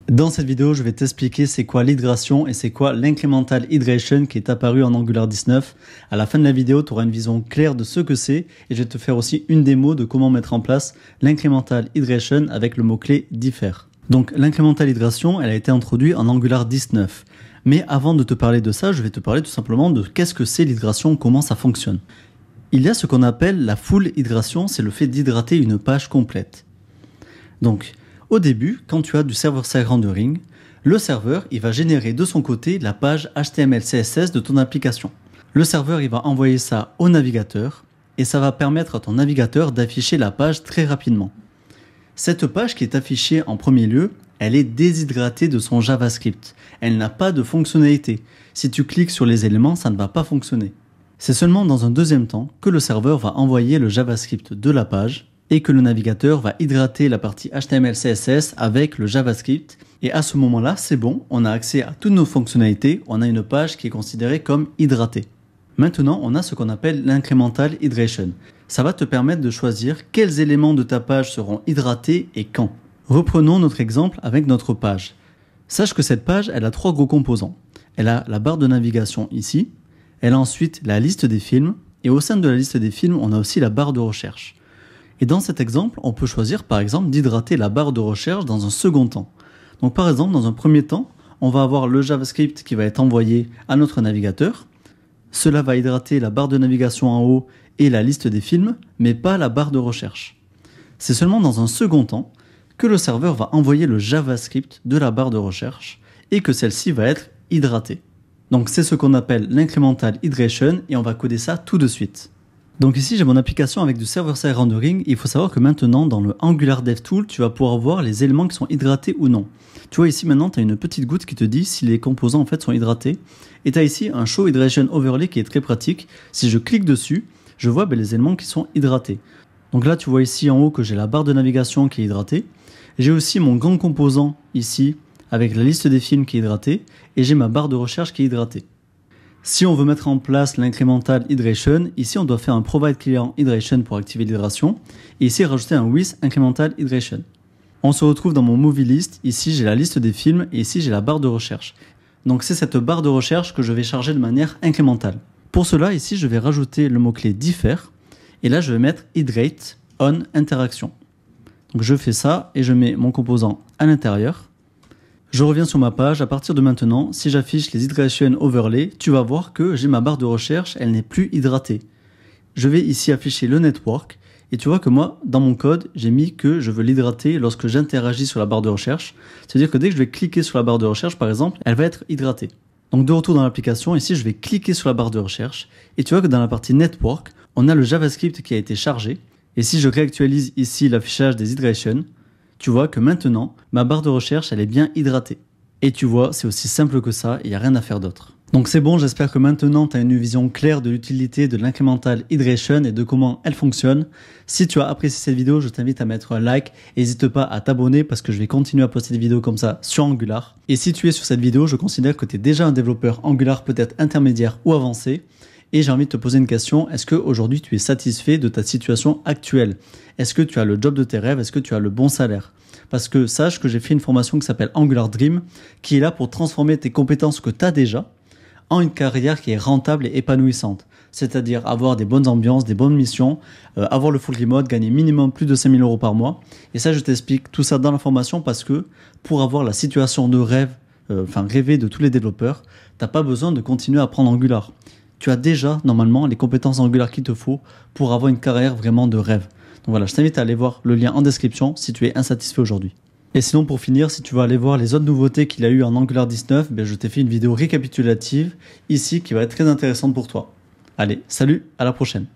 Dans cette vidéo, je vais t'expliquer c'est quoi l'hydration et c'est quoi l'incremental hydration qui est apparu en Angular 19. À la fin de la vidéo, tu auras une vision claire de ce que c'est et je vais te faire aussi une démo de comment mettre en place l'incremental hydration avec le mot-clé differ. Donc l'incremental hydration, elle a été introduite en Angular 19. Mais avant de te parler de ça, je vais te parler tout simplement de qu'est-ce que c'est l'hydration, comment ça fonctionne. Il y a ce qu'on appelle la full hydration, c'est le fait d'hydrater une page complète. Donc, au début, quand tu as du server-side rendering, le serveur il va générer de son côté la page HTML CSS de ton application. Le serveur il va envoyer ça au navigateur et ça va permettre à ton navigateur d'afficher la page très rapidement. Cette page qui est affichée en premier lieu, elle est déshydratée de son JavaScript. Elle n'a pas de fonctionnalité. Si tu cliques sur les éléments, ça ne va pas fonctionner. C'est seulement dans un deuxième temps que le serveur va envoyer le JavaScript de la page et que le navigateur va hydrater la partie HTML CSS avec le JavaScript. Et à ce moment-là, c'est bon, on a accès à toutes nos fonctionnalités, on a une page qui est considérée comme hydratée. Maintenant, on a ce qu'on appelle l'incremental hydration. Ça va te permettre de choisir quels éléments de ta page seront hydratés et quand. Reprenons notre exemple avec notre page. Sache que cette page, elle a trois gros composants. Elle a la barre de navigation ici, elle a ensuite la liste des films, et au sein de la liste des films, on a aussi la barre de recherche. Et dans cet exemple, on peut choisir par exemple d'hydrater la barre de recherche dans un second temps. Donc par exemple, dans un premier temps, on va avoir le JavaScript qui va être envoyé à notre navigateur. Cela va hydrater la barre de navigation en haut et la liste des films, mais pas la barre de recherche. C'est seulement dans un second temps que le serveur va envoyer le JavaScript de la barre de recherche et que celle-ci va être hydratée. Donc c'est ce qu'on appelle l'incremental hydration et on va coder ça tout de suite. Donc ici j'ai mon application avec du server-side rendering. Il faut savoir que maintenant dans le Angular DevTool, tu vas pouvoir voir les éléments qui sont hydratés ou non. Tu vois ici maintenant tu as une petite goutte qui te dit si les composants en fait sont hydratés. Et tu as ici un Show Hydration Overlay qui est très pratique. Si je clique dessus, je vois les éléments qui sont hydratés. Donc là tu vois ici en haut que j'ai la barre de navigation qui est hydratée. J'ai aussi mon grand composant ici avec la liste des films qui est hydratée. Et j'ai ma barre de recherche qui est hydratée. Si on veut mettre en place l'incremental hydration, ici on doit faire un provide clear hydration pour activer l'hydration et ici rajouter un with incremental hydration. On se retrouve dans mon movie list, ici j'ai la liste des films et ici j'ai la barre de recherche. Donc c'est cette barre de recherche que je vais charger de manière incrémentale. Pour cela ici je vais rajouter le mot-clé differ et là je vais mettre hydrate on interaction. Donc je fais ça et je mets mon composant à l'intérieur. Je reviens sur ma page, à partir de maintenant, si j'affiche les hydration overlay, tu vas voir que j'ai ma barre de recherche, elle n'est plus hydratée. Je vais ici afficher le network, et tu vois que moi, dans mon code, j'ai mis que je veux l'hydrater lorsque j'interagis sur la barre de recherche. C'est-à-dire que dès que je vais cliquer sur la barre de recherche, par exemple, elle va être hydratée. Donc de retour dans l'application, ici je vais cliquer sur la barre de recherche, et tu vois que dans la partie network, on a le JavaScript qui a été chargé, et si je réactualise ici l'affichage des hydrations, tu vois que maintenant, ma barre de recherche, elle est bien hydratée. Et tu vois, c'est aussi simple que ça, il n'y a rien à faire d'autre. Donc c'est bon, j'espère que maintenant, tu as une vision claire de l'utilité de l'incremental hydration et de comment elle fonctionne. Si tu as apprécié cette vidéo, je t'invite à mettre un like. N'hésite pas à t'abonner parce que je vais continuer à poster des vidéos comme ça sur Angular. Et si tu es sur cette vidéo, je considère que tu es déjà un développeur Angular peut-être intermédiaire ou avancé. Et j'ai envie de te poser une question, est-ce qu'aujourd'hui tu es satisfait de ta situation actuelle? Est-ce que tu as le job de tes rêves? Est-ce que tu as le bon salaire? Parce que sache que j'ai fait une formation qui s'appelle Angular Dream, qui est là pour transformer tes compétences que tu as déjà en une carrière qui est rentable et épanouissante. C'est-à-dire avoir des bonnes ambiances, des bonnes missions, avoir le full remote, gagner minimum plus de 5 000 € par mois. Et ça, je t'explique tout ça dans la formation parce que pour avoir la situation de rêve, rêver de tous les développeurs, tu n'as pas besoin de continuer à apprendre Angular. Tu as déjà, normalement, les compétences Angular qu'il te faut pour avoir une carrière vraiment de rêve. Donc voilà, je t'invite à aller voir le lien en description si tu es insatisfait aujourd'hui. Et sinon, pour finir, si tu veux aller voir les autres nouveautés qu'il y a eu en Angular 19, je t'ai fait une vidéo récapitulative ici qui va être très intéressante pour toi. Allez, salut, à la prochaine.